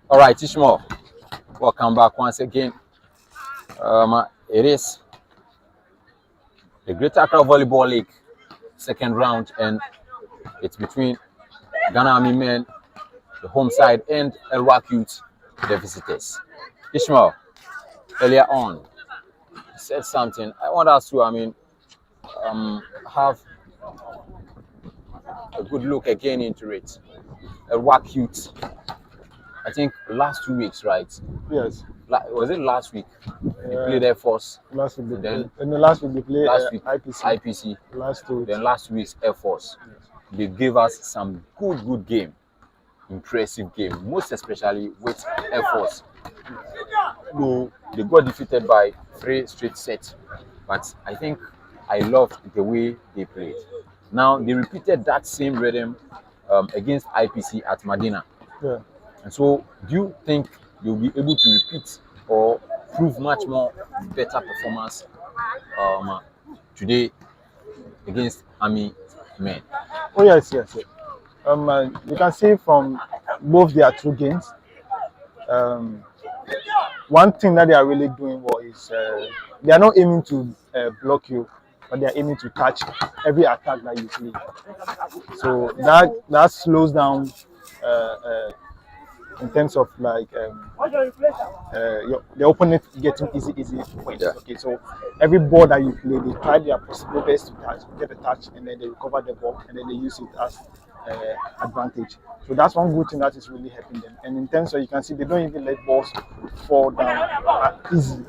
All right, Ishmael, welcome back once again. It is the Greater Accra Volleyball League second round, and it's between Ghana Army men, the home side, and Elwak Youth, the visitors. Ishmael, earlier on, you said something. I want us to, have a good look again into it. Elwak Youth, I think last 2 weeks, right? Yes. Was it last week? They played Air Force. Last week, Then in the last week they played IPC. Last 2 weeks. Then last week's Air Force. Yes. They gave us some good game, impressive game, most especially with Air Force. Though they got defeated by 3 straight sets, but I think I loved the way they played. Now they repeated that same rhythm against IPC at Medina. Yeah. And so, do you think you'll be able to repeat or prove much more better performance today against Army men? Oh yes. You can see from both their 2 games. One thing that they are really doing well is they are not aiming to block you, but they are aiming to catch every attack that you play. So that slows down in terms of like the opponent getting easy points. Yeah. Okay, so every ball that you play, they try their possible best to get a touch, and then they recover the ball, and then they use it as advantage. So that's one good thing that is really helping them. And in terms of, you can see they don't even let balls fall down easy.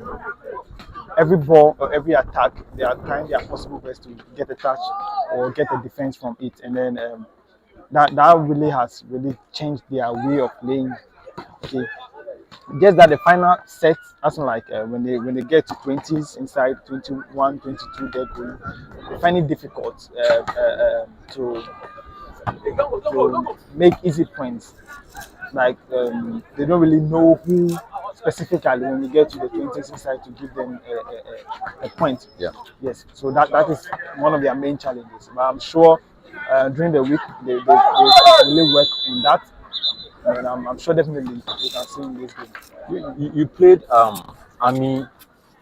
Every ball or every attack, they are trying their possible best to get a touch or get a defense from it, and then that really has really changed their way of playing. Okay, just that the final set, as like when they get to 20s inside 21, 22, they're going, they find it difficult to make easy points. Like they don't really know who specifically when you get to the 20s inside to give them a point. Yeah. Yes. So that is one of their main challenges. But I'm sure during the week they really work on that, and I'm sure definitely we can see in this game. You played Army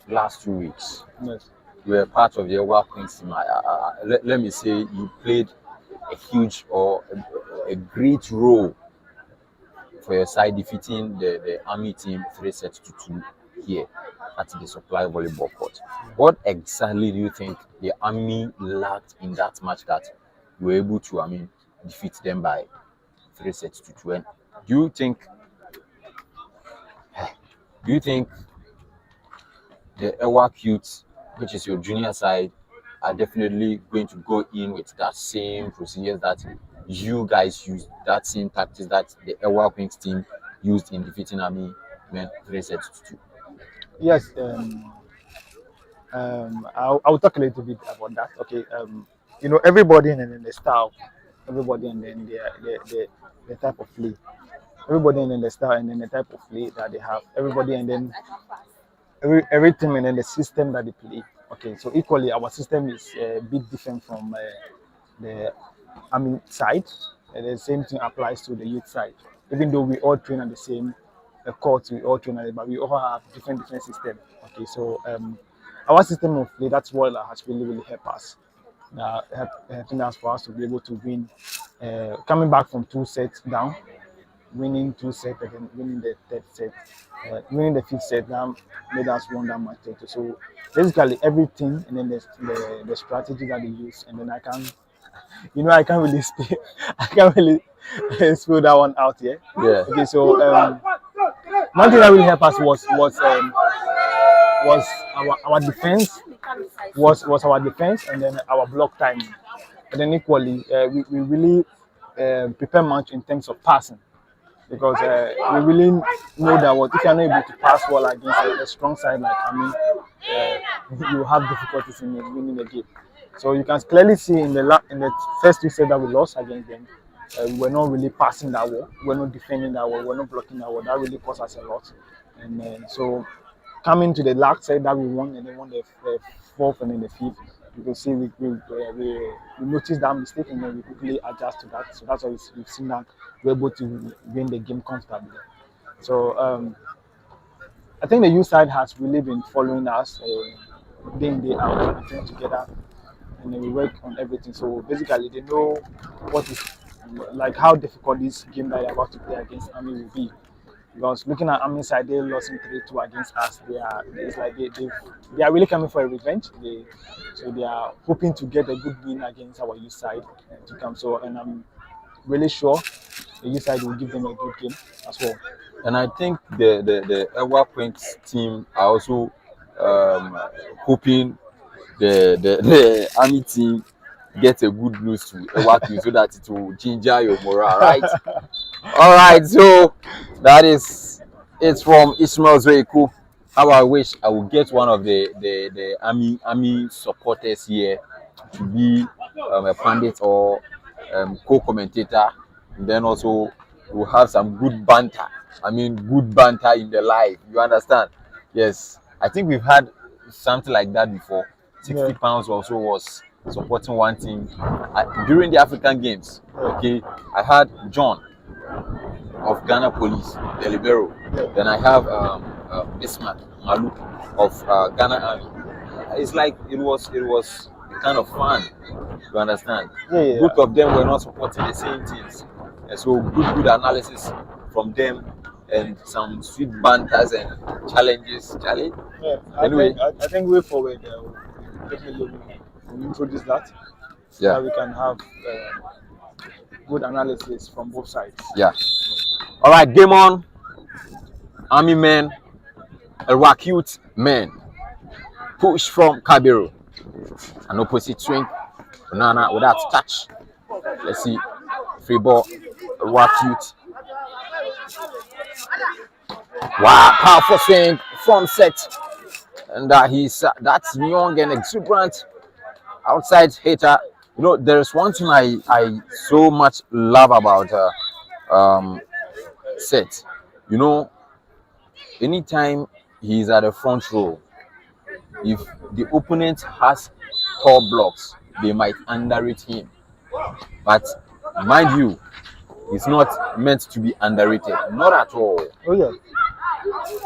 last 2 weeks. Yes. You were part of the Elwak team. Let me say you played a huge or a great role for your side, defeating the Army team 3-2 here at the Supply Volleyball Court. What exactly do you think the Army lacked in that match that you were able to defeat them by 3-2? And do you think the Elwak Youth, which is your junior side, are definitely going to go in with that same procedures that you guys used, that same tactics that the Elwak Wings team used in defeating Army men 3-2? Yes. I'll talk a little bit about that. Okay. Everybody and then the style, everybody and then the type of play, everybody and then the style and then the type of play that they have, everybody and then everything and then the system that they play. Okay, so equally our system is a bit different from the Army side, and the same thing applies to the youth side. Even though we all train at the same court, we all train at it, but we all have different systems. Okay, so our system of play, that's what has really helped us. Helping us for us to be able to win, coming back from 2 sets down, winning 2 sets, again winning the 3rd set, winning the 5th set. That made us win that match. So basically everything, and then the strategy that they use, and then I can't really speak, I can't really spill that one out here. Yeah. Okay, so one thing that really helped us was our defense, was our defense, and then our block time. And then equally, we really prepare much in terms of passing, because we really know that if you're not able to pass well against a strong side like you have difficulties in winning the game. So you can clearly see in the first 2 sets that we lost against them, we were not really passing that well, we were not defending that well, we were not blocking that well. That really cost us a lot. And so coming to the last set that we won, and then won the 4th and then the 5th, you can see we noticed that mistake and then we quickly adjust to that. So that's why we've seen that we're able to win the game comfortably. So I think the youth side has really been following us day in day out. We train together and then we work on everything. So basically, they know what is like how difficult this game that they're about to play against Army will be. Because looking at Army side, they lost in 3-2 against us. It's like they are really coming for a revenge. So they are hoping to get a good win against our youth side to come. So and I'm really sure the youth side will give them a good game as well. And I think the Elwak Queens team are also hoping the Army team get a good news to Elwak Queens so that it will ginger your morale, right? All right, so that is it's from Ishmael Zoiku. How I wish I would get one of the army supporters here to be a pundit or co-commentator, and then also we'll have some good banter. I mean, good banter in the live. You understand? Yes, I think we've had something like that before. 60 pounds or so was supporting one team during the African Games. Okay, I had John of Ghana Police, the libero. Then I have Bismarck Malu of Ghana Army. It's like it was kind of fun. You understand? Both of them were not supporting the same teams, and so good analysis from them and some sweet banters and challenges. Yeah, Anyway, I think way forward, definitely we'll introduce that. So that we can have good analysis from both sides. Yeah. All right, game on. Army men, Elwak youth men. Push from Kabiru. An opposite swing. Banana without touch. Let's see. Free ball. Elwak youth. Wow, powerful swing. Front set. And that's young and exuberant. Outside hater. You know, there's one thing I so much love about Set. You know, anytime he's at the front row, if the opponent has tall blocks, they might underrate him. But mind you, it's not meant to be underrated. Not at all. Oh yeah.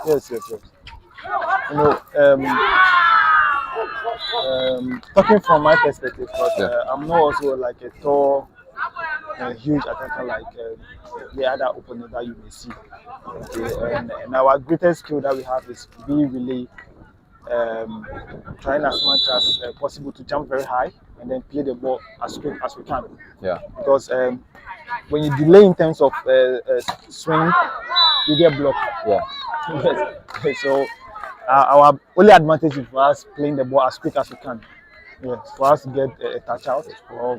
Yes. You know, talking from my perspective, because I'm not also like a tall, huge attacker like the other opponent that you may see. Okay, and our greatest skill that we have is be really trying as much as possible to jump very high and then play the ball as quick as we can. Yeah. Because when you delay in terms of swing, you get blocked. Yeah. Yes. So our only advantage is for us playing the ball as quick as we can. Yes, for us to get a touch out.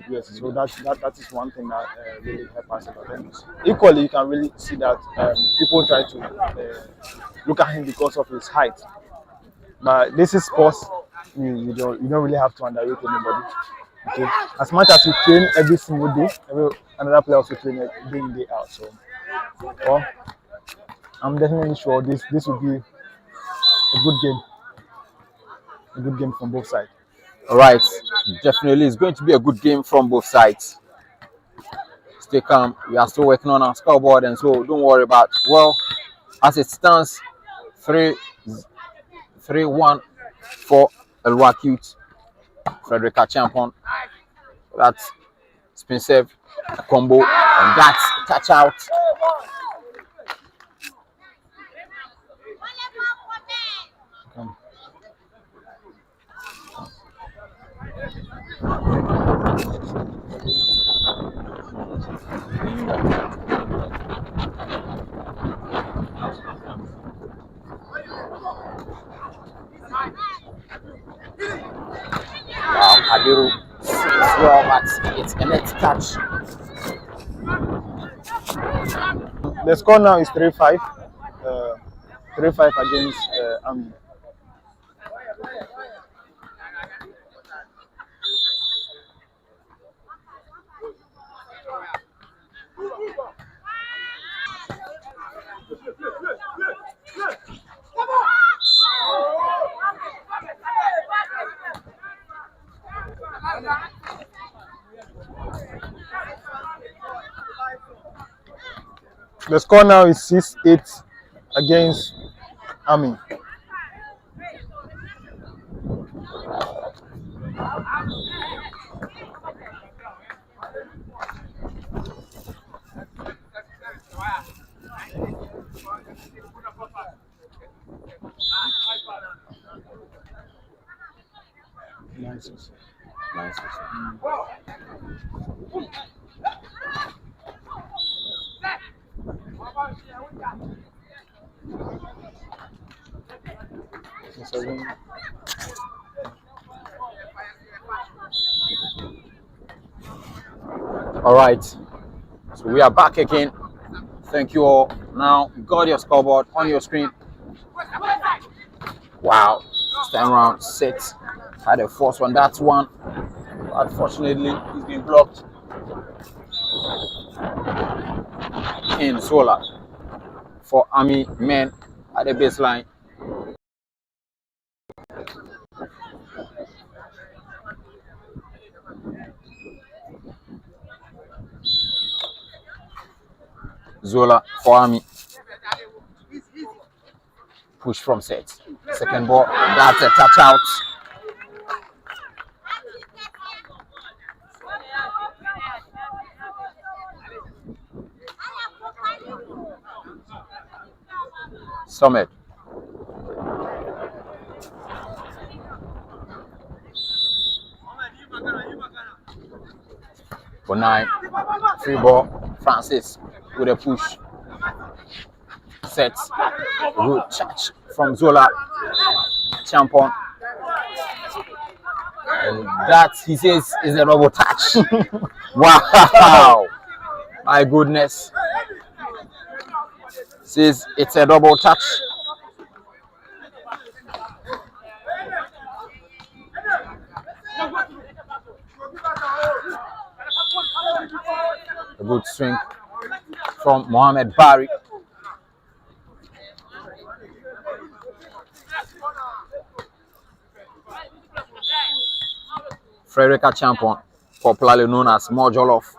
Yes, so that is one thing that really helps us a lot. Equally, you can really see that people try to look at him because of his height. But this is sports. You don't really have to underrate anybody. Okay, as much as you train every single day, another player also train day in day out. So, well, I'm definitely sure this will be a good game from both sides. All right, definitely, it's going to be a good game from both sides. Stay calm. We are still working on our scoreboard, and so don't worry about. Well, as it stands, 3-1 for Elwak Youth. Frederica Champon. That's spin save, a combo, and that's touch out. Wow, Kabiru swings well, but it's a net catch. The score now is 3-5. 3-5 against Army. The score now is 6-8 against Army. Nice. Nice. All right, so we are back again. Thank you all. Now you got your scoreboard on your screen. Wow, this time around 6 had a force one. That's one. Unfortunately, he's been blocked. In Solar for Army men at the baseline. Zola for Army. Push from set. Second ball. That's a touch out. Summit. For 9. Free ball. Francis with a push. Set. Good touch from Zola. Champon. And that, he says, is a double touch. Wow. My goodness. Says it's a double touch. A good swing from Mohamed Barry. Frederica Champon, popularly known as Mojolof.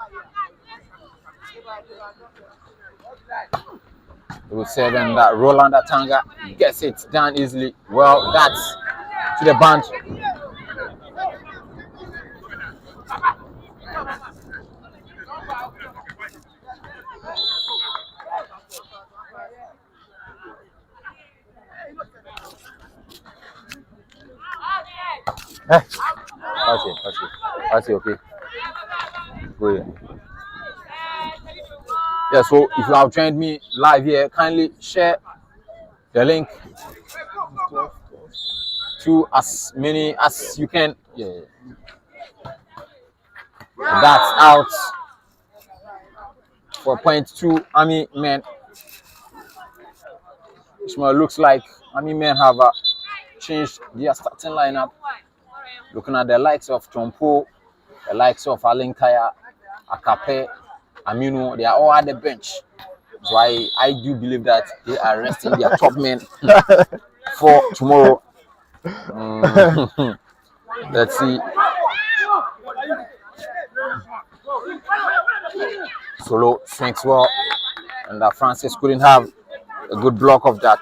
Good seven, that Roland Atanga gets it done easily. Well, that's to the bunch. That's it, okay. Go ahead. Yeah, so if you have joined me live here, kindly share the link to as many as you can. Yeah. And that's out for .2 Army men. Ishmael looks like Army men have changed their starting lineup. Looking at the likes of Tompo, the likes of Alinkaya, Akape, Aminu, they are all at the bench. So I do believe that they are resting their top men for tomorrow. Let's see. Solo swings well, and Francis couldn't have a good block of that.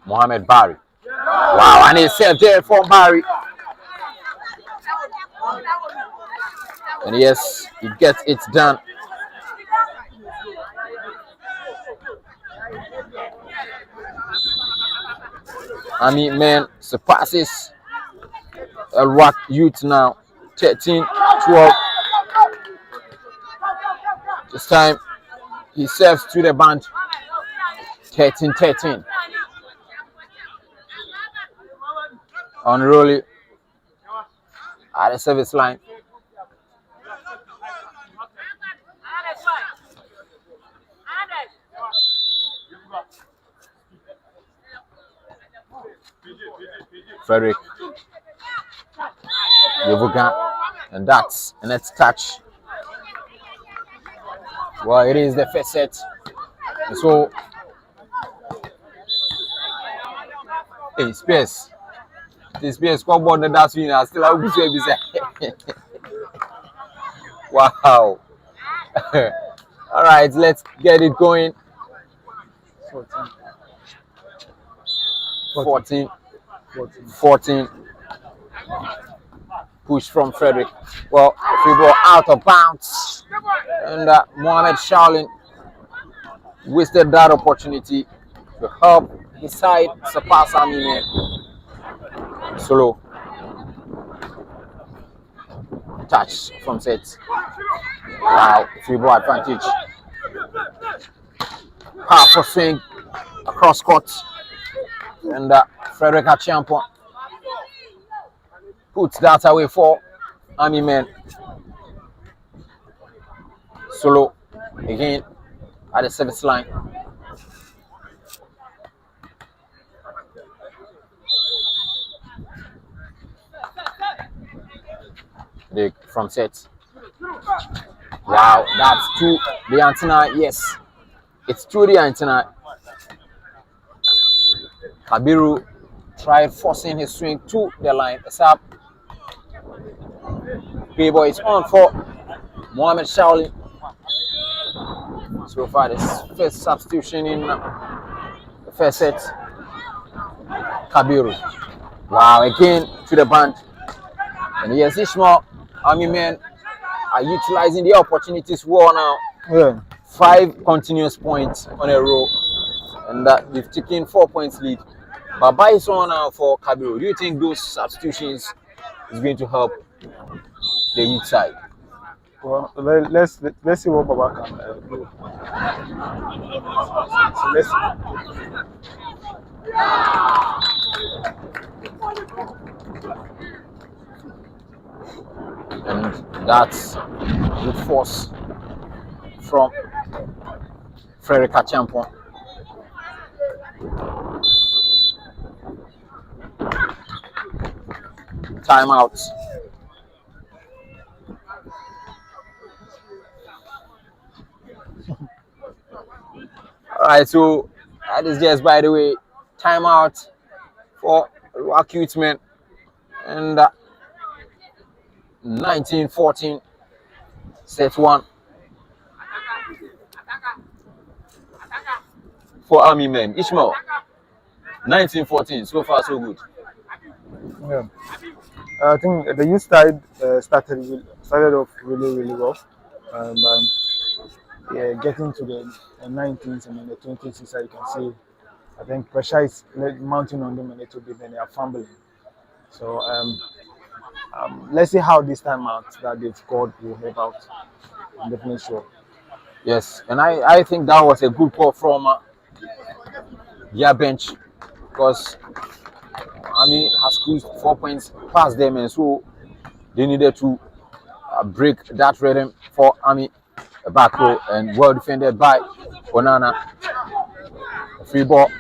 Mohamed Barry. Wow, and he saved there for Barry. And yes, he gets it done. Army men surpasses Elwak Youth now, 13-12. This time he serves to the bench, 13-13. Unruly at the service line. Frederick Yovugan, and that's a net touch. Well, it is the first set, and so Hey, Space. The Space scoreboard and that's winner. Still, I will be wow. All right, let's get it going. 14. 14. Push from Frederick. Well, free ball out of bounds. And Mohamed Shaolin wasted that opportunity to help his side surpass Amine. Solo. Touch from set. Wow, free ball advantage. Powerful swing across court. And Frederick Achiampon puts that away for Army men. Solo again at the service line. From set. Wow, that's to the antenna. Yes, it's to the antenna. Kabiru tried forcing his swing to the line. It's up. Playboy is on for Mohamed Shaolin. So far, this first substitution in the first set. Kabiru. Wow, again to the band. And yes, Ishmael, Army men are utilizing the opportunities well now. Yeah. 5 continuous points on a row. And they've taken 4 points lead. But by on now for Kabiru. Do you think those substitutions is going to help the youth side? Well, let's see what Baba can do. So let's and that's good force from Frederick Achiampon. Timeout. All right, so that is just, by the way, timeout for Elwak youth men. And 19-14, set 1 for Army men. Ishmael, 19-14, so far so good. Yeah. I think the youth side started off really well. Yeah, getting to the 19s and then the 20s, you can see, I think pressure is mounting on them a little bit, and they are fumbling. So let's see how this time out that they've scored will help out. I'm definitely sure. Yes, and I think that was a good call from their bench, because Army has squeezed 4 points past them, and so they needed to break that rhythm for Army. A back row and well defended by Onana. A free ball.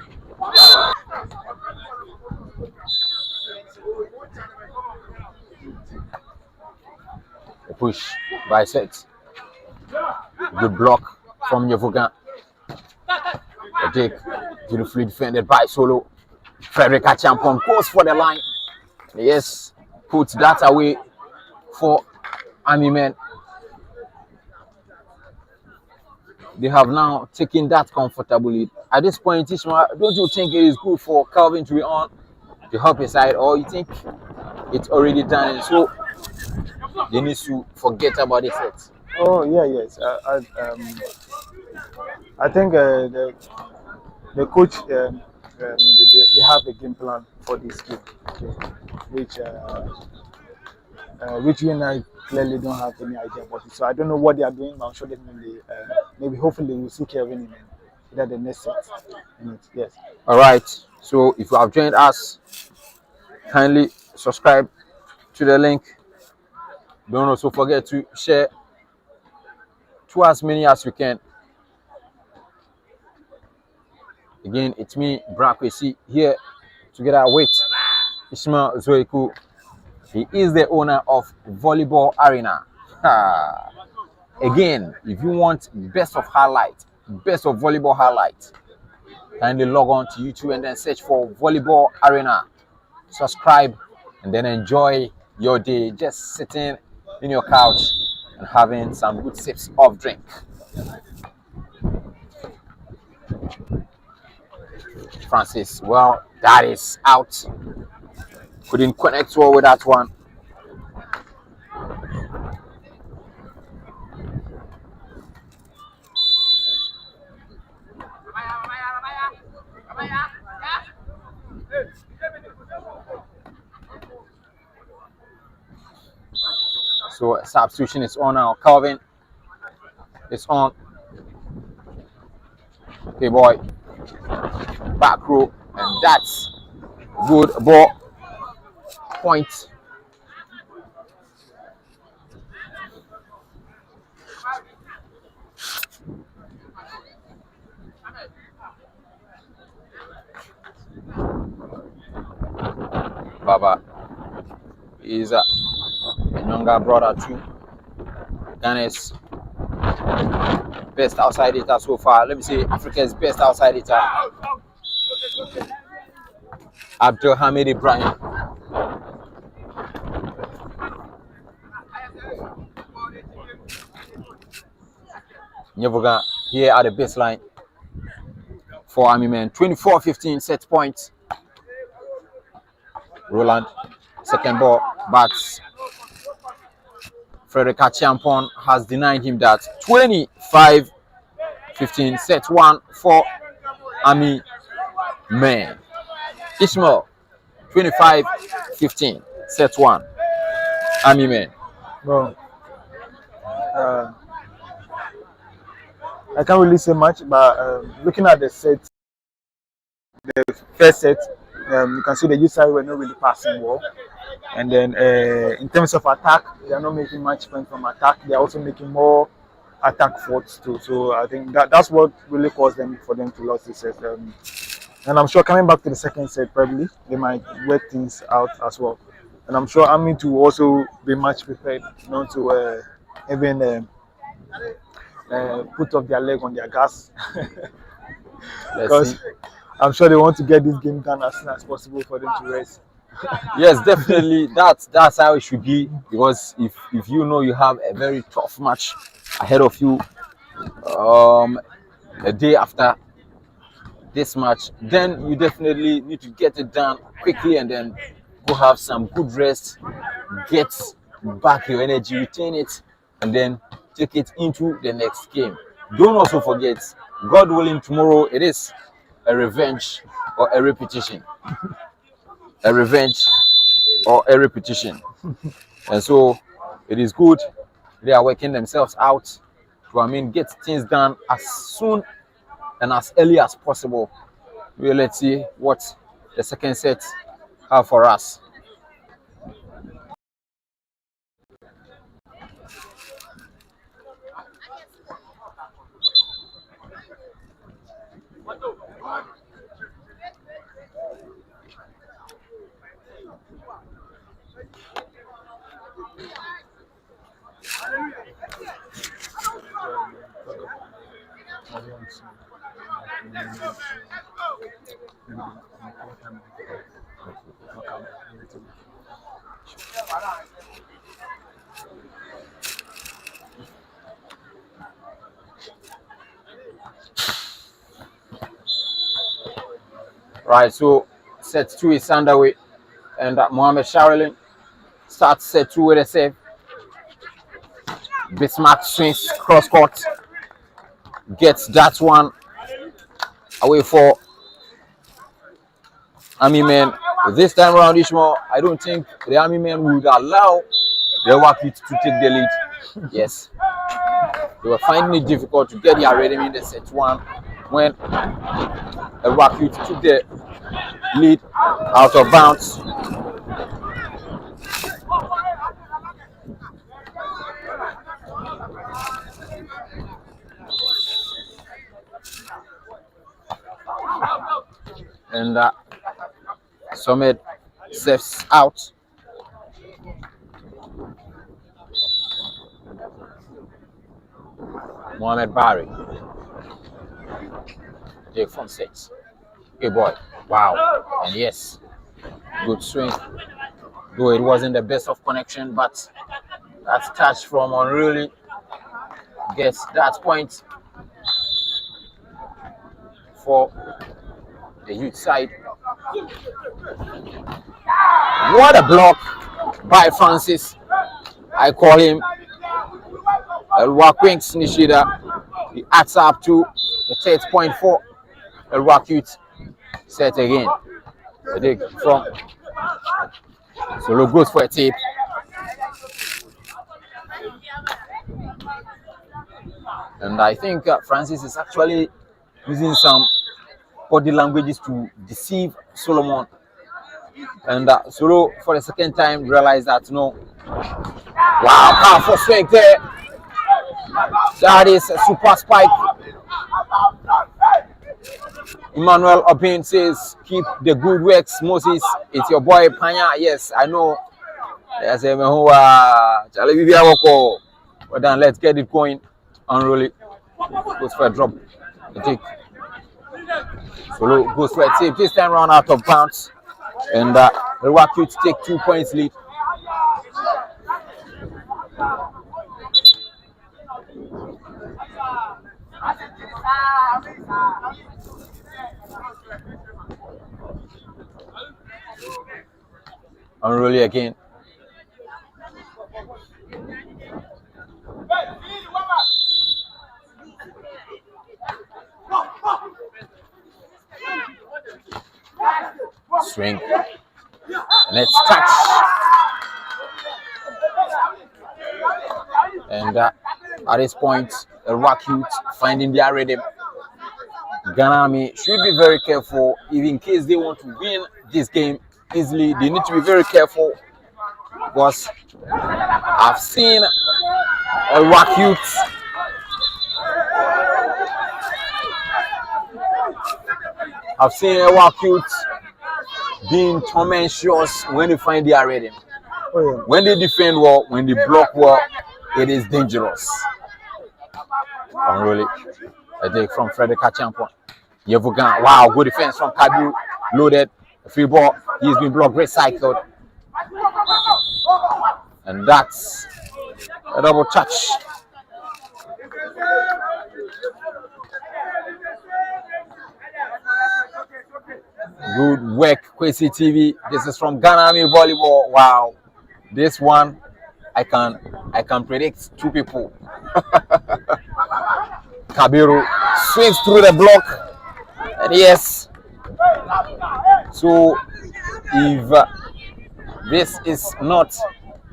A push by Set. Good block from Yevogan. A dig beautifully defended by Solo. Frederick Achiampon goes for the line. Yes, puts that away for Army men. They have now taken that comfortably. At this point, Ishmael, don't you think it is good for Calvin to be on to help his side, or you think it's already done and so they need to forget about the set? Oh yeah, yes. I think the coach they have a game plan for this game, which you and I clearly don't have any idea about it. So I don't know what they are doing, but I'm sure definitely maybe hopefully we'll see Kevin in the next set. Yes. All right. So if you have joined us, kindly subscribe to the link. Don't also forget to share to as many as you can. Again, it's me, Brakwesi, here together with Ishmael Zoiku. He is the owner of Volleyball Arena. Again, if you want best of highlights, best of volleyball highlights, kindly log on to YouTube and then search for Volleyball Arena. Subscribe and then enjoy your day just sitting in your couch and having some good sips of drink. Francis, well, that is out. Couldn't connect well with that one. So substitution is on now. Calvin is on. Okay, boy. Back row. And that's good ball. Point. Baba is a younger brother too. Ghana's best outside hitter so far. Let me say Africa's best outside hitter. Abdul Hamid Ibrahim. Nyevoga here at the baseline for Army men. 24-15 set point. Roland, second ball, but Frederica Champon has denied him that. 25-15 set one for Army men. Ishmael, 25-15 set one. Army men. Well, I can't really say much, but looking at the set, the first set, you can see the youth side were not really passing well. And then in terms of attack, they are not making much point from attack. They are also making more attack faults too. So I think that's what really caused them for them to lose this set. And I'm sure coming back to the second set, probably they might work things out as well. And I'm sure Army to also be much prepared not to even put off their leg on their gas. Because I'm sure they want to get this game done as soon as possible for them to rest. Yes, definitely. That's how it should be. Because if you know you have a very tough match ahead of you, a day after this match, then you definitely need to get it done quickly and then go have some good rest, get back your energy, retain it, and then take it into the next game. Don't also forget, God willing, tomorrow it is a revenge or a repetition. A revenge or a repetition. And so it is good they are working themselves out to get things done as soon and as early as possible. Well, let's see what the second set have for us. Right, so set 2 is underway, and Mohamed Sharilin starts set 2 with a save. Bismarck swings cross court, gets that one away for Army men. This time around, Ishmael, I don't think the Army men would allow the Elwak to take the lead. Yes, they were finding it difficult to get their rhythm in the set 1 when Elwak took the lead out of bounds. And Summit saves out. Mohamed Barry. Jake from 6. Okay, boy. Wow. And yes, good swing. Though it wasn't the best of connection, but that touch from Unruly gets that point for the youth side. What a block by Francis. I call him Elwak Nishida. He adds up to the 30.4. Elwak Youth set again. I dig from Solo goes for a tip. And I think Francis is actually using some body languages to deceive Solomon. And Solo, for the second time, realized that no. Wow, powerful swing there. That is a super spike. Emmanuel Opin says, keep the good works, Moses. It's your boy Panya. Yes, I know. Yes, but then let's get it going. Unroll it. Goes for a drop. The take. Solo goes for a tip. This time round out of bounds. And the Rock Youth take 2 points lead. Unroll it again. Swing. And it's touch. And at this point, the Rock Youth finding their rhythm. Ghana Army should be very careful. If in case they want to win this game easily, they need to be very careful. Because I've seen a Rock Youth being tormentous when they find their rhythm. Oh, yeah. When they defend well, when they block well, it is dangerous. Unroll it. I take from Frederick Champion. Yevugan. Wow, good defense from Kabiru. Loaded. A free ball. He's been blocked, recycled. And that's a double touch. Good work, Kwesi TV. This is from Ghana Army Volleyball. Wow. This one I can predict 2 people. Kabiru swings through the block. And yes. So if this is not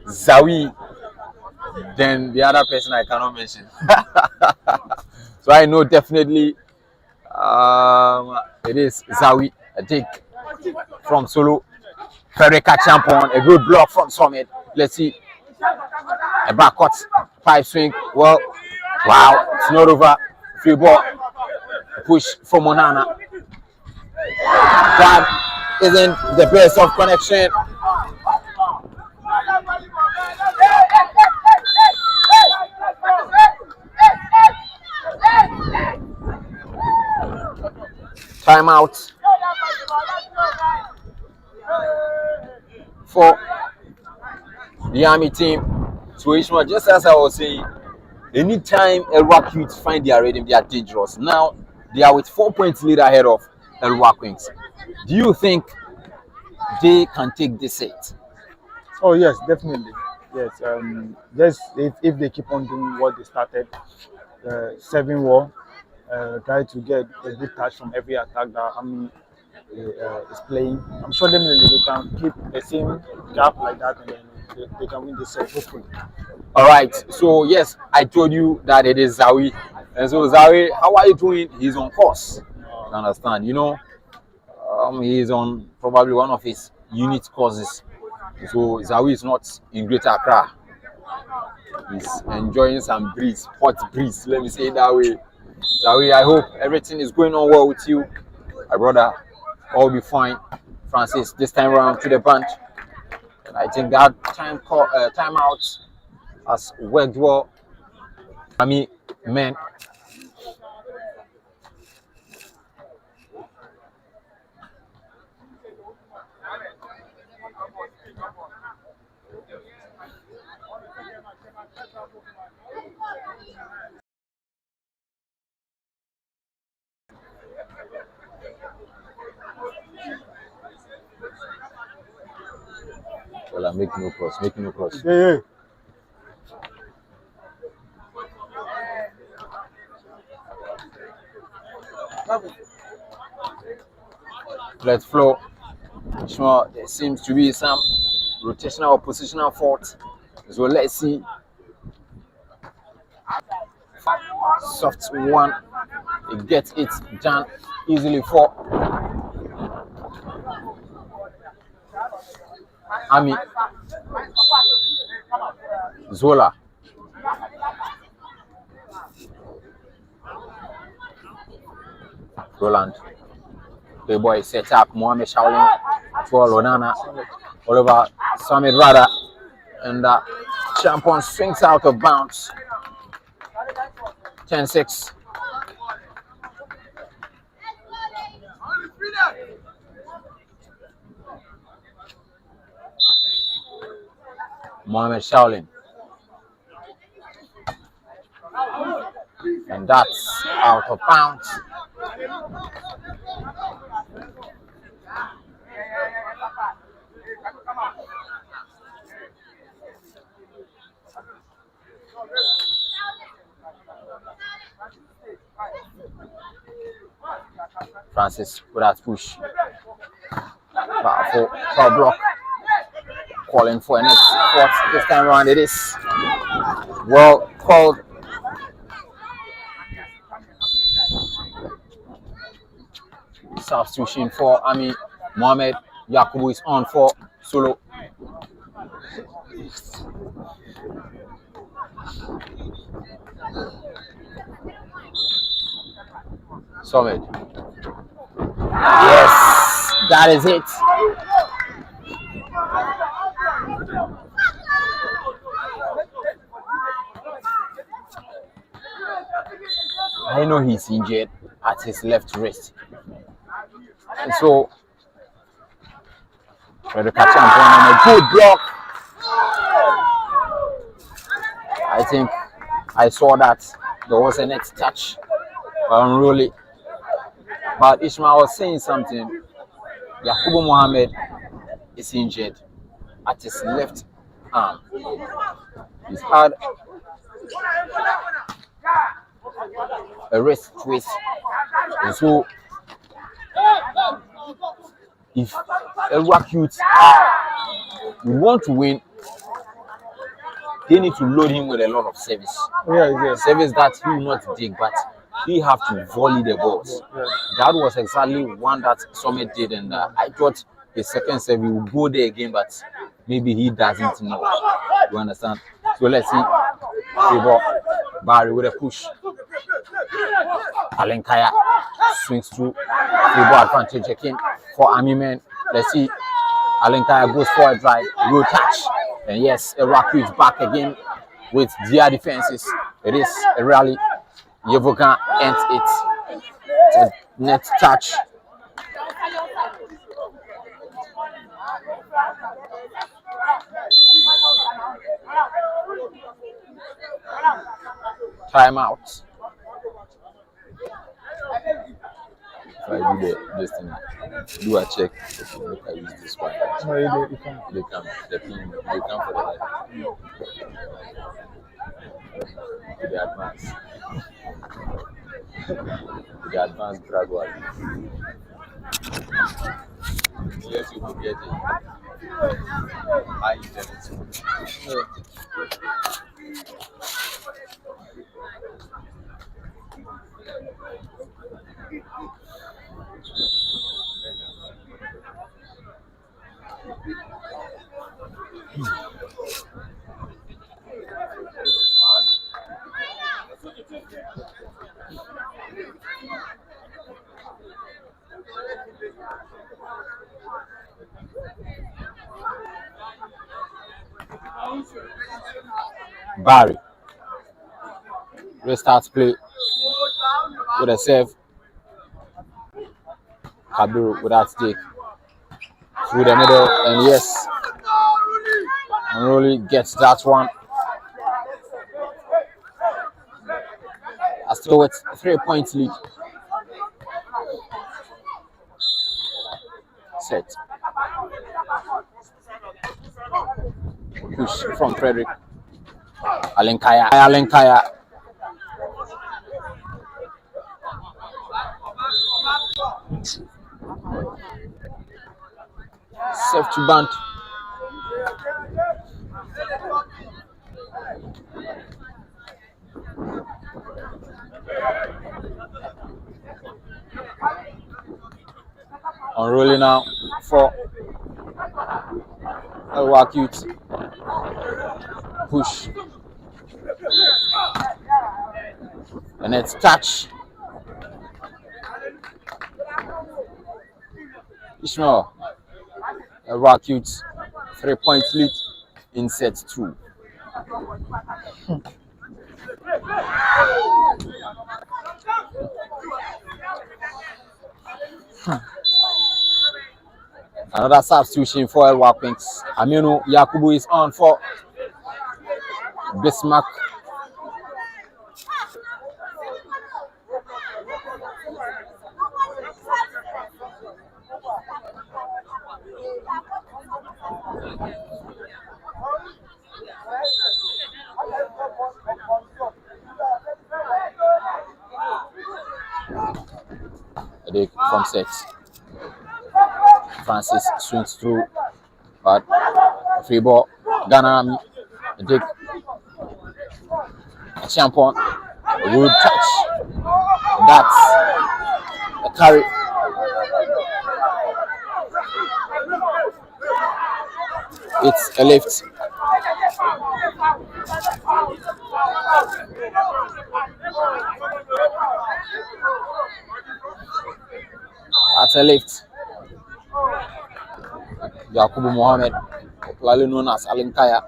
Zawi, then the other person I cannot mention. So I know definitely it is Zawi. A dig from Solo. Frederica Champon. A good block from Summit. Let's see. A backcourt pipe swing. Well, wow, it's not over. Free ball. A push from Monana. That isn't the best of connection. Timeout for the Army team. So Ishmael, just as I was saying, anytime Elwak Youth find their rhythm, they are dangerous. Now they are with 4 points lead ahead of Elwak Wings. Do you think they can take this set? Oh yes, definitely. Yes. Just if they keep on doing what they started, serving well, try to get a good touch from every attack that Army is playing. I'm sure definitely they can keep the same gap like that, and then they can win this set hopefully. All right. So yes, I told you that it is Zawi, and so Zawi, how are you doing? He's on course. You understand? You know, he's on probably one of his unit courses. So Zawi is not in Greater Accra. He's enjoying some breeze, hot breeze. Let me say it that way. Zawi, I hope everything is going on well with you, my brother. All will be fine. Francis, this time around to the bench, and I think that timeout has worked well. I mean, man. Well, I'm making no cross. Making no cross. Yeah. Let flow. Sure, there seems to be some rotational or positional fault. So let's see. Soft one. It gets it done easily for Ami. Zola. Roland. The boy set up Mohamed Shaolin for Lonana. Oliver Samid Rada. And Champon swings out of bounds. 10-6. Mohamed Shaolin. And that's out of bounds. Francis with that push. Powerful foul block. Calling for a next fourth. This time around it is well called. Substitution for Ami. Mohamed Yakubu is on for Solo. Summit. Yes, that is it. I know he's injured at his left wrist. And so, try to catch him on a good block. I think I saw that there was a net touch on Rolly. But Ishmael was saying something. Yakubu Mohammed is injured at his left arm. He's had a wrist twist. And so, if Elwak Youth want to win, they need to load him with a lot of service. Yeah. Service that he will not dig, but he have to volley the balls. Yeah. That was exactly one that Summit did, and I thought the second serve he will go there again, but maybe he doesn't know. You understand? So let's see. Barry with a push. Alenkaya swings through. Ball advantage again for Army men. Let's see. Alenkaya goes for a drive. Good catch. And yes, Elwak Youth back again with their defenses. It is a rally. Yevogan ends it. It's a net touch. Timeout. If I do this thing, do a check. If I use this one, No, you can. they come. They come for the life. They advance. They advance gradually. Yes, you will get it. High intelligence. Barry restarts play with a serve. Kabiru with that stick through the middle, and yes, Unruly gets that one. Still with 3 points lead. Set. Push from Frederick. Alenkaya. Safety band. Unrolling now for Elwak Youth. Push. And it's touch. Ishmael. Elwak Youth 3-point lead in set 2. Another substitution for Elwak Wings. Aminu Yakubu is on for Bismarck. From set. Francis swings through, but free ball. Ghana dig a champion. A good touch. That's a carry. It's a lift. That's a lift. Yakubu Mohammed, popularly known as Alenkaya,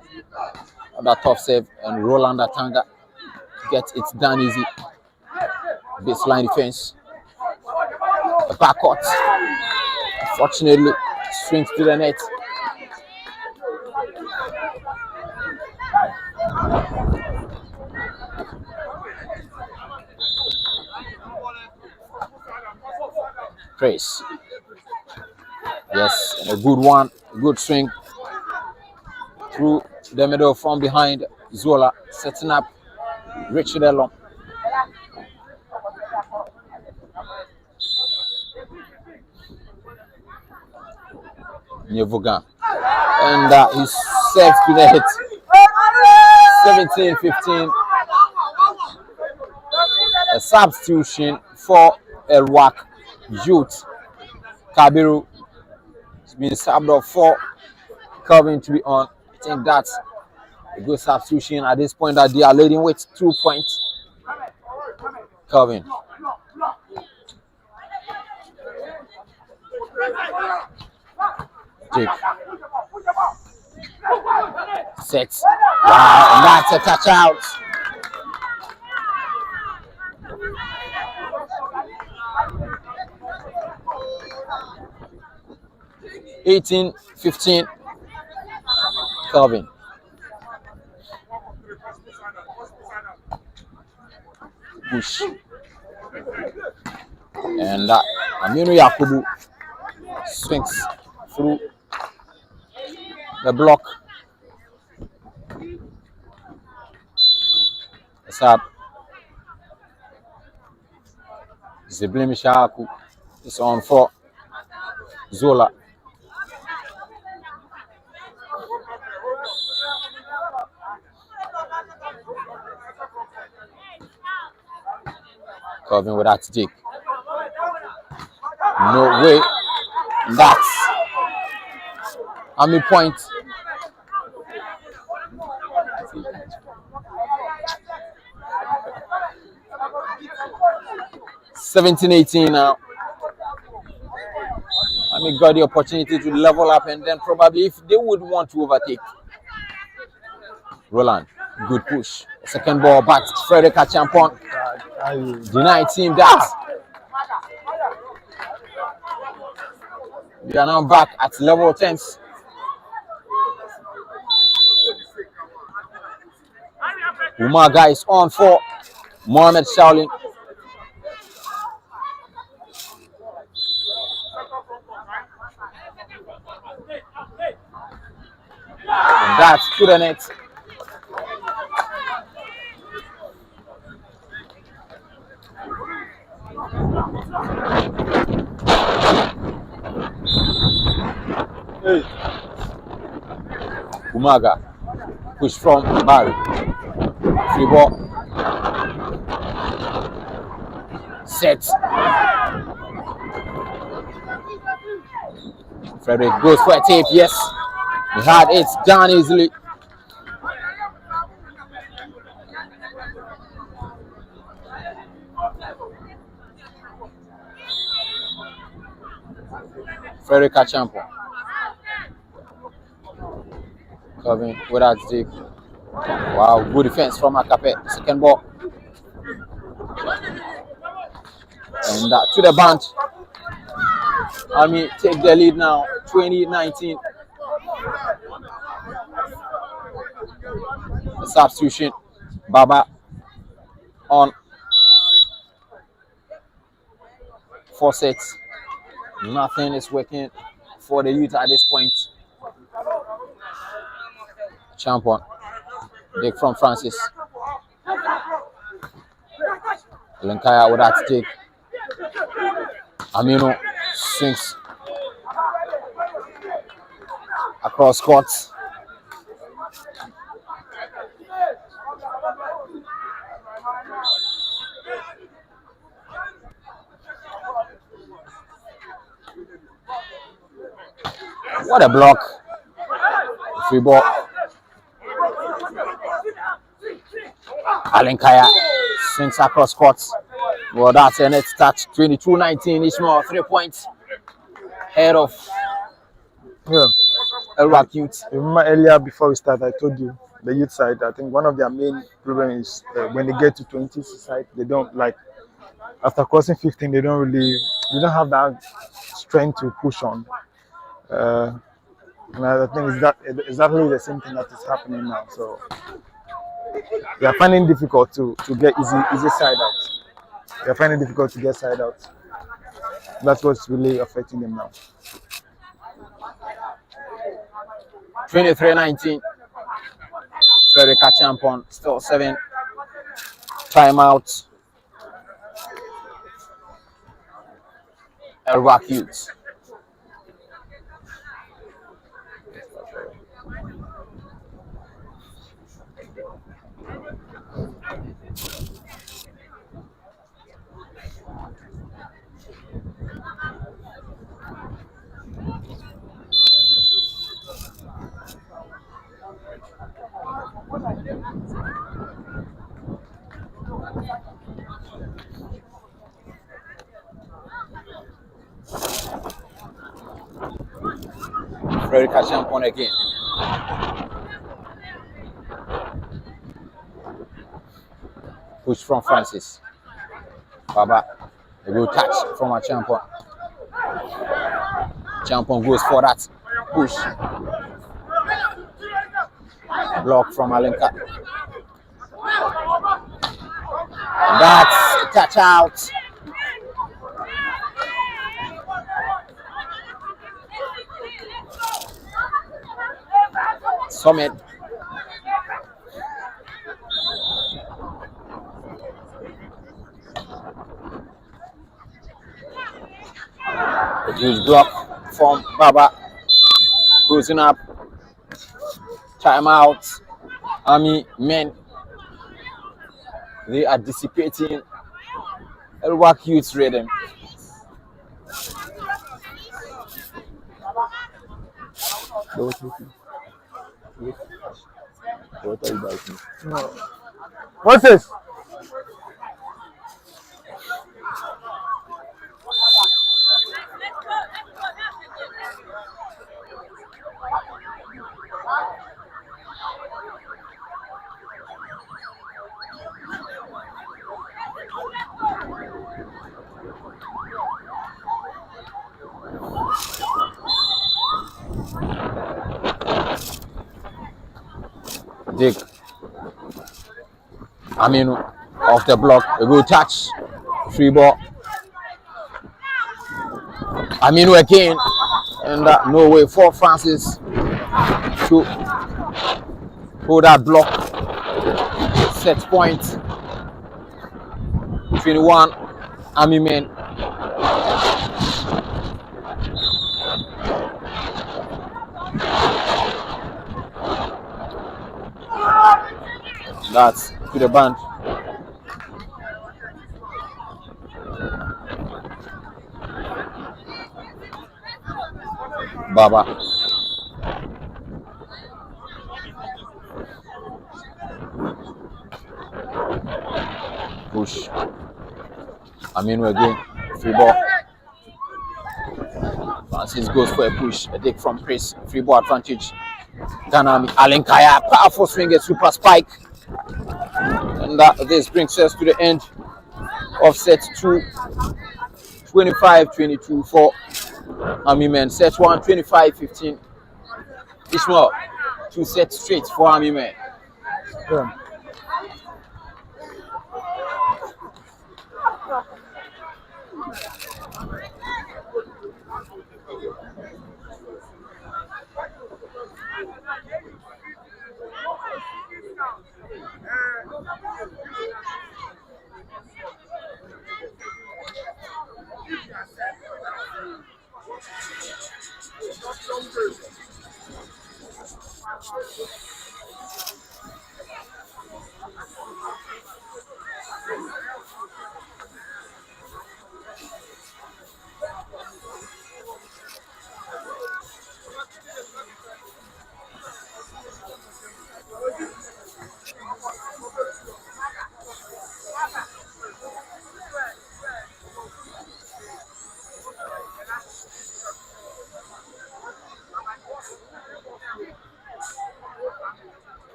under tough save, and Roland Atanga gets it done easy. Baseline defense. The backcourt. Fortunately, swings to the net. Trace. Yes, and a good one. Good swing through the middle from behind. Zola setting up Richard Elon. Nyevogan. And he's set to the hit. 17-15. A substitution for Elwak Youth. Kabiru has been subbed off for Calvin to be on. I think that's a good substitution at this point that they are leading with 2 points. Calvin. Jake. Sets. Wow, and that's a touch out. (18-15). Calvin. Push. And Aminu Yakubu swings through the block. It's up. Ziblim Shaku is on for Zola. Calvin with that stick. No way. That's how many points? (17-18) now. I mean, got the opportunity to level up, and then probably if they would want to overtake. Roland, good push. Second ball back. Frederick Achampon. Denied team that. We are now back at level 10s. Umaga is on for Mohamed Shaolin. And that's to the net. Hey. Umaga. Push from Barry. Free ball. Set. Frederick goes for a tape. Yes. He had it done easily. Frederick Achampo. Kevin without take. Wow, good defense from Akape. Second ball. And to the bench. Army take the lead now. 2019. The substitution. Baba on 4 sets. Nothing is working for the youth at this point. Champion. Dig from Francis. Lenkaya with that take. Amino swings across court. What a block. Free ball. Alenkaya swings across court. Well, that's a net touch. 22-19. Ishmael, 3 points. Head of Elwak Youth. Remember earlier before we start, I told you the youth side. I think one of their main problems is when they get to 20 side, they don't like. After crossing 15, they don't have that strength to push on. And I think it's that exactly the same thing that is happening now. So they are finding it difficult to get easy side out. They are finding it difficult to get side out. That's what's really affecting them now. 23-19. Frederick Achampon, still 7. Timeout. Elwak Youth. Frederick Achampon again. Push from Francis. Baba, a good touch from Achampon. Achampon goes for that push. Block from Alenka. And that's a touch out. Summit. A huge block from Baba. Cruising up. Timeout. Army men. They are dissipating Elwak Youth rhythm. What's this? Dig. Aminu off the block. A good touch. Free ball. Aminu again. And no way for Francis to Hold that block. Set point. 21. Army men. That's to the band. Baba. Push. Aminu again. Free ball. Francis goes for a push. A dig from Chris. Free ball advantage. Ghana Allen Kaya. Powerful swing. A super spike. And this brings us to the end of set 2. 25-22 for Army men. Set 1, 25-15. Ishmael, 2 sets straight for Army men. Yeah.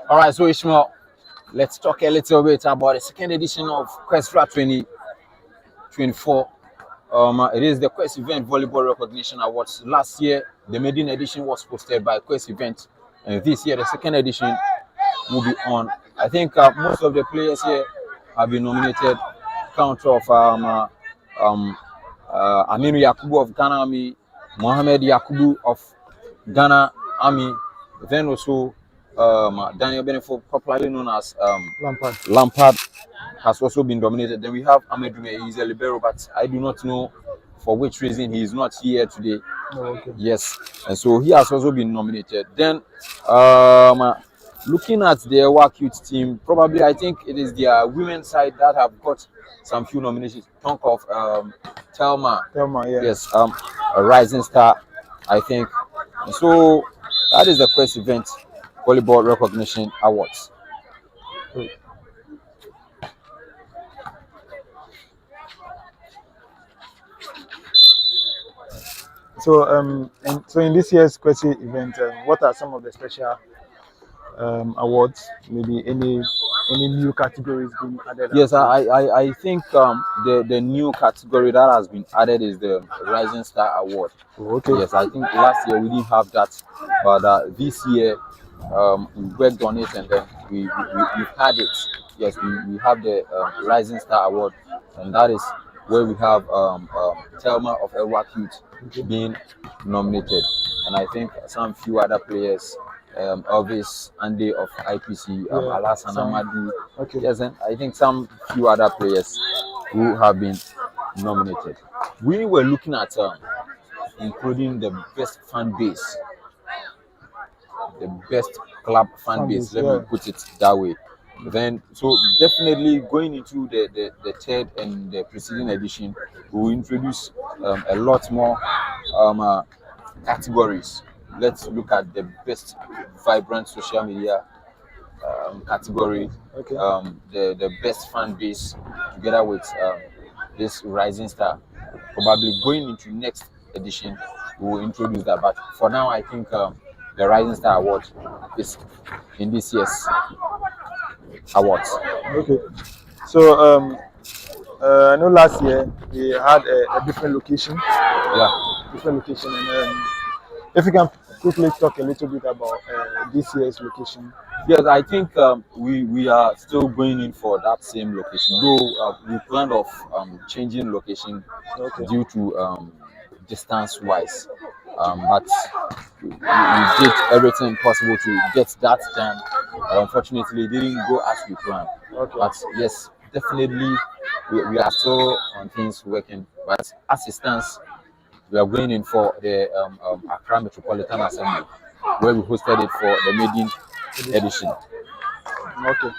All right, so Ishmael, let's talk a little bit about the second edition of Questfra 2024. It is the Quest Event Volleyball Recognition Awards. Last year, the maiden edition was hosted by Quest Event, and this year the second edition will be on. I think most of the players here have been nominated. Count of Aminu Yakubu of Ghana Army, Mohamed Yakubu of Ghana Army, then also Daniel Benefo, popularly known as Lampard, has also been nominated. Then we have Ahmed Dume, he's a libero, but I do not know for which reason he is not here today. Oh, okay. Yes, and so he has also been nominated. Then looking at the Elwak youth team, probably I think it is their women's side that have got some few nominations. Talk of Thelma, yeah. yes, a rising star, I think. And so that is the Quest Event Volleyball Recognition Awards. So in this year's Quest event, what are some of the special awards? Maybe any new categories being added? Yes, I think the new category that has been added is the Rising Star Award. Oh, okay. Yes, I think last year we didn't have that, but this year we worked on it and then we've had it. Yes, we have the Rising Star Award, and that is where we have Thelma of Elwak Youth being nominated, and I think some few other players. Elvis Ande of IPC, Alassane Amadou. Okay. Yes, and I think some few other players who have been nominated. We were looking at including the best fan base, the best club fan base. Let me put it that way. Then, so definitely going into the third and the preceding edition, we will introduce a lot more categories. Let's look at the best vibrant social media category, Okay. The best fan base, together with this rising star. Probably going into next edition, we will introduce that. But for now, I think the Rising Star Award is in this year's awards. Okay. So I know last year we had a different location, Yeah. and if you can quickly talk a little bit about this year's location. Yes, I think we are still going in for that same location, though we planned of changing location Okay. due to distance wise. But we did everything possible to get that done. Unfortunately, it didn't go as we planned. Okay. But yes, definitely we are still on things working. But as it stands, we are going in for the Accra Metropolitan Assembly, where we hosted it for the maiden edition. Okay.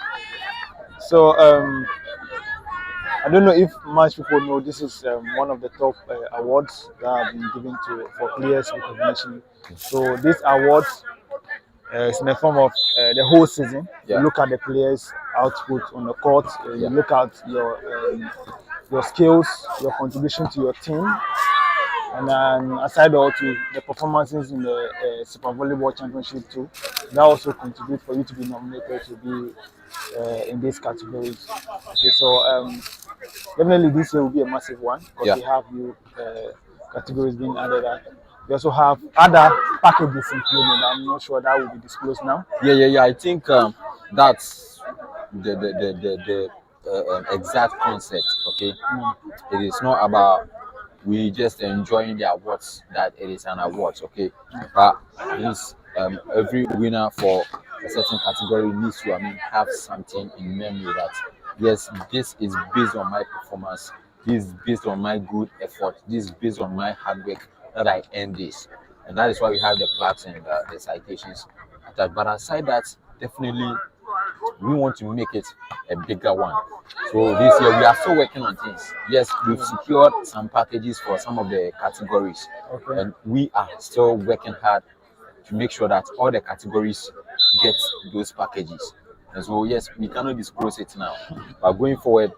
So I don't know if much people know this is one of the top awards that have been given to for players recognition. So these awards is in the form of the whole season. Yeah. You look at the players' output on the court. You Yeah. look at your skills, your contribution to your team, and then aside all to the performances in the Super Volleyball Championship too. That also contribute for you to be nominated to be in these categories. Okay, so definitely this year will be a massive one because Yeah. we have new categories being added. We also have other packages included. I'm not sure that will be disclosed now. Yeah. I think that's the exact concept. Okay, it is not about we just enjoying the awards that it is an award. Okay, but this every winner for a certain category needs to have something in memory that yes, this is based on my performance. This is based on my good effort. This is based on my hard work that I earned this, and that is why we have the plaques and the citations. But aside that, definitely we want to make it a bigger one. So this year we are still working on things. Yes, we've secured some packages for some of the categories, Okay. and we are still working hard to make sure that all the categories get those packages. And so yes, we cannot disclose it now, but going forward,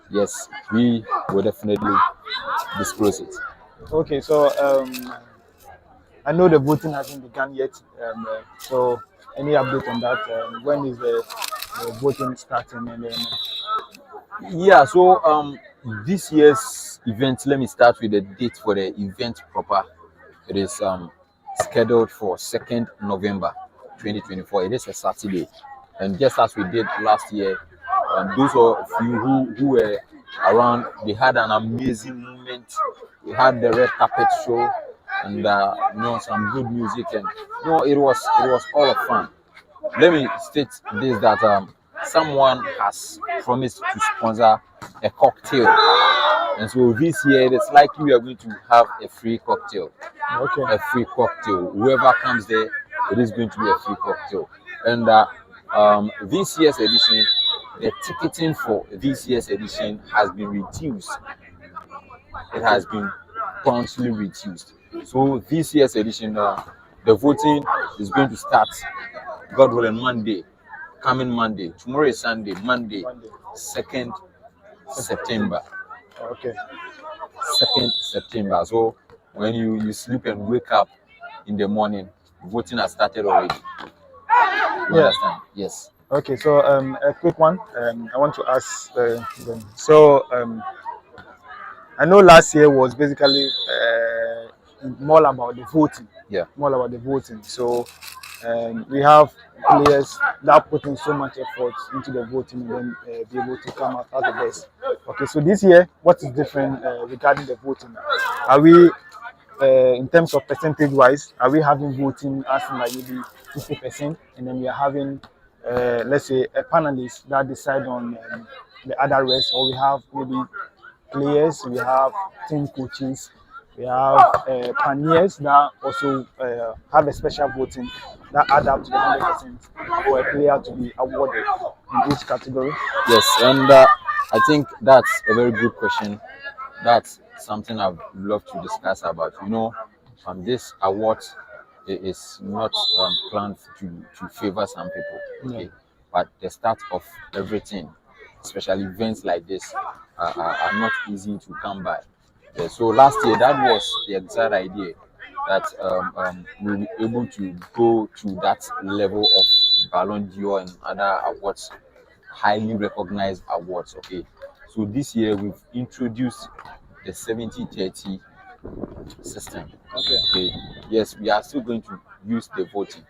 yes, we will definitely disclose it. Okay, so I know the voting hasn't begun yet. So any update on that? When is the voting starting? And then Yeah, so this year's event, let me start with the date for the event proper. It is scheduled for 2nd November 2024. It is a Saturday. And just as we did last year, those of you who were around, they had an amazing moment. We had the red carpet show and some good music, and it was all of fun. Let me state this that someone has promised to sponsor a cocktail, and so this year it is likely we are going to have a free cocktail. okay, A free cocktail. Whoever comes there, it is going to be a free cocktail. And this year's edition, the ticketing for this year's edition has been reduced. It has been bountifully reduced. So this year's edition, the voting is going to start, God willing, coming Monday. Tomorrow is Sunday, Monday, Monday. 2nd September. Okay, 2nd September. So when you sleep and wake up in the morning, voting has started already. You Yeah. understand? Yes. okay. So a quick one. I want to ask them. So I know last year was basically more about the voting. Yeah. More about the voting. So we have players that put in so much effort into the voting and then be able to come out as the best. Okay, so this year, what is different regarding the voting? Are we, in terms of percentage wise, are we having voting as in like maybe 50%, and then we are having, let's say, a panelist that decide on the other rest, or we have maybe players, we have team coaches, we have pioneers that also have a special voting that add up to the 100% for a player to be awarded in each category. Yes, and I think that's a very good question. That's something I'd love to discuss about. This award is not planned to favor some people, okay? But the start of everything, especially events like this, are not easy to come by. Yeah, so last year that was the exact idea that we were able to go to that level of Ballon d'Or and other awards, highly recognized awards. Okay, so this year we've introduced the 70-30 system. Okay. Okay, yes, we are still going to use the voting,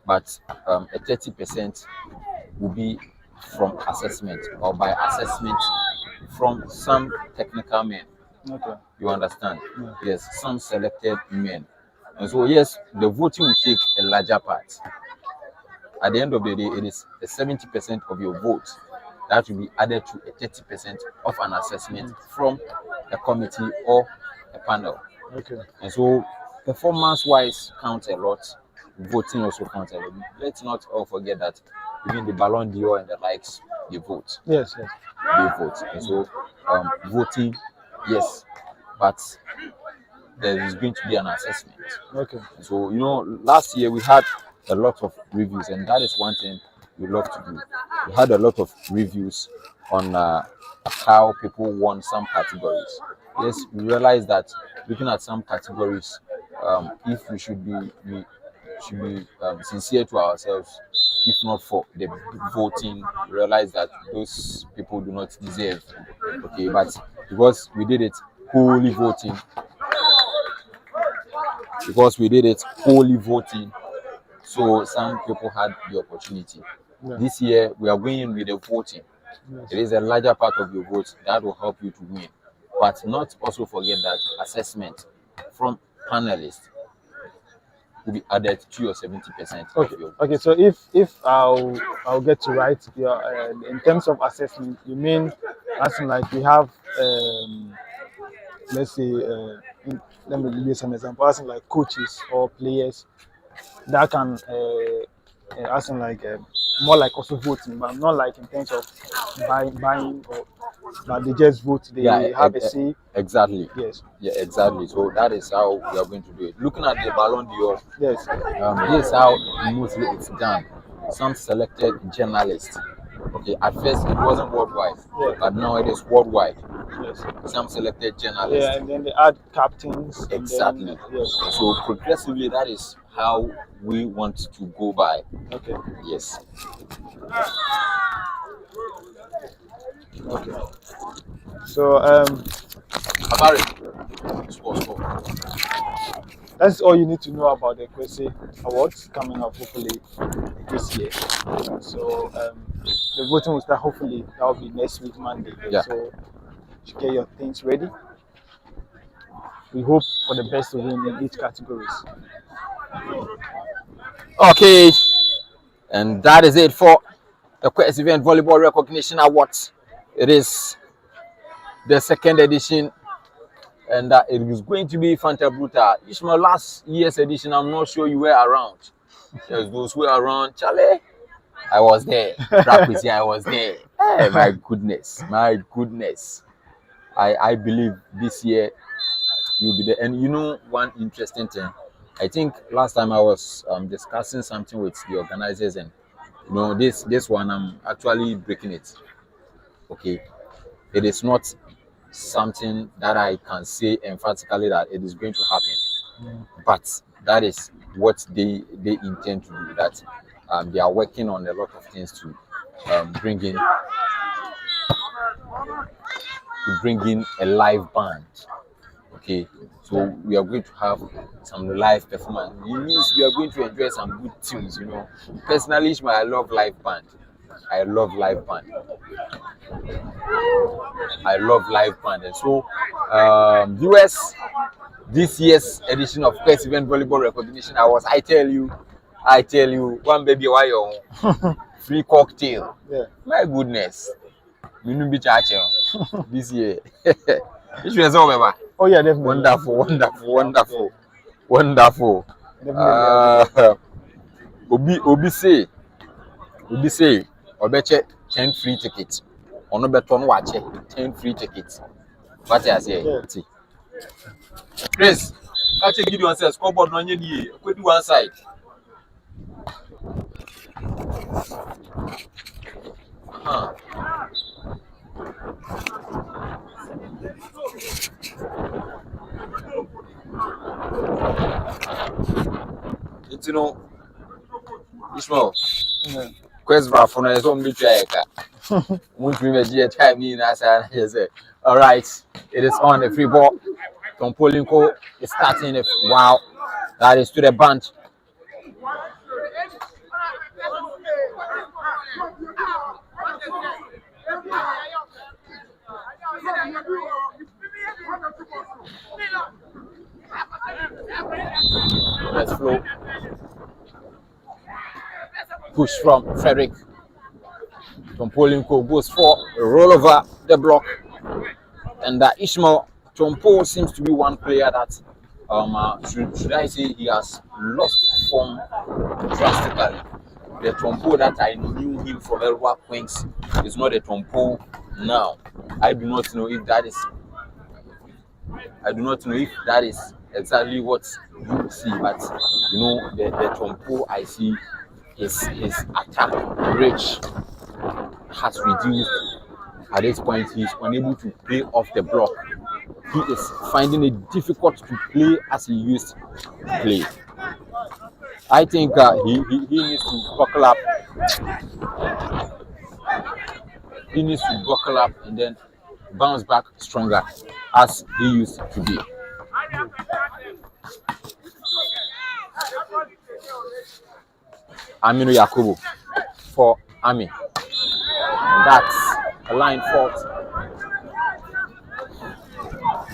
but a 30% will be from assessment or by assessment from some technical men. Okay. You understand? Yeah. Yes, some selected men. And so, yes, the voting will take a larger part. At the end of the day, it is a 70% of your vote that will be added to a 30% of an assessment from a committee or a panel. Okay. And so, performance-wise counts a lot. Voting also counts a lot. Let's not all forget that even the Ballon d'Or and the likes, they vote. Yes. Yes. They vote. And so, voting, yes, but there is going to be an assessment. Okay. So, last year we had a lot of reviews, and that is one thing we love to do. We had a lot of reviews on how people won some categories. Yes, we realized that looking at some categories, if we should be sincere to ourselves, if not for the voting, realize that those people do not deserve. Okay, but because we did it wholly voting, so some people had the opportunity. Yeah. This year we are going in with the voting. Yes. It is a larger part of your vote that will help you to win, but not also forget that assessment from panelists will be added to your 70% Okay. of your vote. Okay. So if I'll get to write your in terms of assessment, you mean as in like we have let's say let me use an example, as in like coaches or players that can as in like more like also voting, but not like in terms of buying or but they just vote. They have a say. Exactly. Yes. Yeah, exactly. So that is how we are going to do it. Looking at the Ballon d'Or, Yes. this is how mostly it's done. Some selected journalists. Okay, at first it wasn't worldwide, Yeah. but now it is worldwide. Yes. Some selected journalists. Yeah, and then they add captains. Exactly. And then, yes. So progressively, that is how we want to go by. Okay. Yes. Okay. So About sports. that's all you need to know about the Kwesi Awards coming up hopefully this year. So the voting will start hopefully that will be next week Monday. Yeah. So you get your things ready. We hope for the best to win in each categories. Okay, and that is it for the Quest Event Volleyball Recognition Awards. It is the second edition, and it is going to be Fanta Bruta. Ishmael, last year's edition, I'm not sure you were around. Yes, those who were around, Charlie, I was there. Rakwisi, I was there. Hey, my goodness. I believe this year you'll be there. And one interesting thing, I think last time I was discussing something with the organizers, and this one I'm actually breaking it. Okay, it is not something that I can say emphatically that it is going to happen, but that is what they intend to do. That they are working on a lot of things to bring in a live band. Okay, so we are going to have some live performance. It means we are going to enjoy some good tunes. Personally, I love live band. And so, viewers, this year's edition of Quest Event Volleyball Recognition Awards, I tell you, one baby, why you free cocktail. Yeah. My goodness, this year. This was over. Oh yeah, definitely. Wonderful. Definitely. Obi say, obeche 10 free tickets. Ono beto no wache 10 free tickets. What I say? Yeah. Chris, I take you one side, scoreboard no nye ni, go do one side. you know, Ishmael. Quest for is only checker. All right, it is on the free ball. Tom Polinko is starting it. Wow, that is to the bench. Let's flow. Push from Frederick. Tom Polinko goes for a roll over the block, and Ishmael Tompo seems to be one player that should I say he has lost form drastically. The Tompo that I knew him from Elwak Wings is not a Tompo now. I do not know if that is exactly what you see, but you know the Tompo I see his attack reach has reduced. At this point, he is unable to play off the block. He is finding it difficult to play as he used to play. I think he needs to buckle up. He needs to buckle up and then bounce back stronger as he used to be. Aminu Yakubu for Ami. And that's a line fault.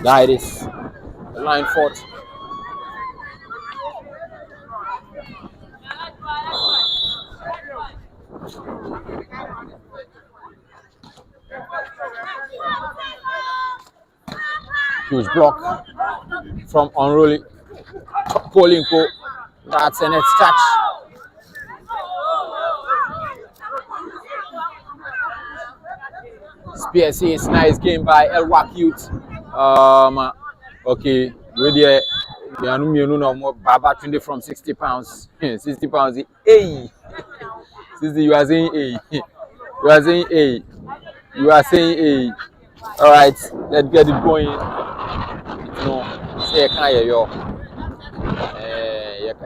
That is a line fault. Huge block from Unruly. Polinko. That's a net touch. Spears is nice game by Elwak Youth. Okay, with the Baba 20 from 60 pounds. 60 pounds. Hey, 60, you are saying hey. You are saying hey. You are saying hey. All right, let's get it going. You know, say can you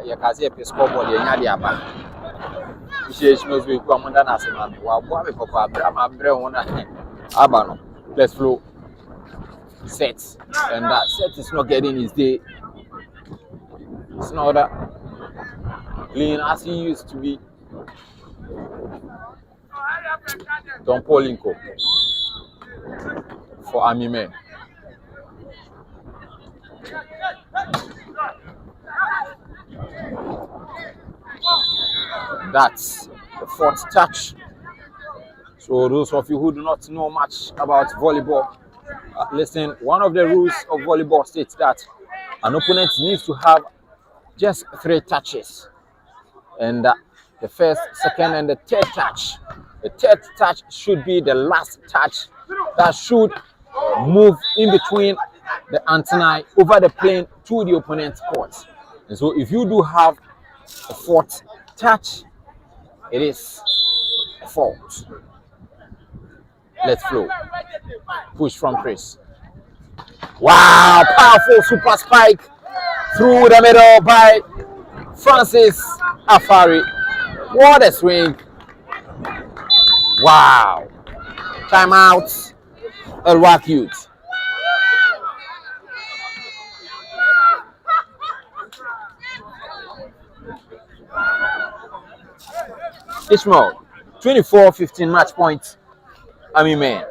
you can see a scoreboard. You nyadi aba. She knows we come under national. Wa boa me papa am bre wona abano. Let's flow. Set, and that set is not getting his day. It's not that clean as he used to be. Tom Polinko for Army men. That's the fourth touch. So those of you who do not know much about volleyball, listen, one of the rules of volleyball states that an opponent needs to have just 3 touches. And the first, second, and the third touch. The third touch should be the last touch that should move in between the antennae over the plane to the opponent's court. And so if you do have a fourth touch, it is a fault. Let's flow. Push from Chris. Wow, powerful super spike through the middle by Francis Afari. What a swing. Wow. Timeout. Elwak Youth. Ishmael, 24-15 match points. Army man.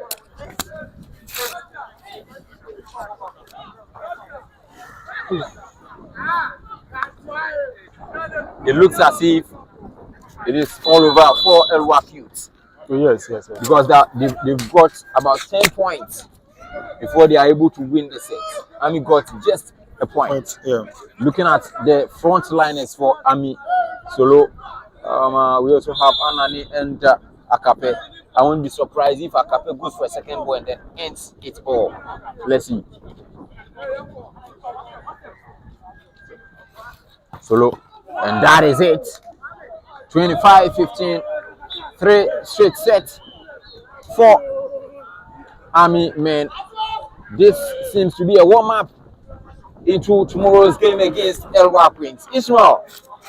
It looks as if it is all over for Elwak Youth. Yes. Because they've got about 10 points before they are able to win the set. Army got just a point. Yeah. Looking at the front liners for Army Solo, we also have Anani and Akape. I won't be surprised if Akape goes for a second ball and then ends it all. Let's see. Solo, and that is it. 25-15, 3 straight sets for Army men. This seems to be a warm-up into tomorrow's game against Elwak Wings. Ishmael,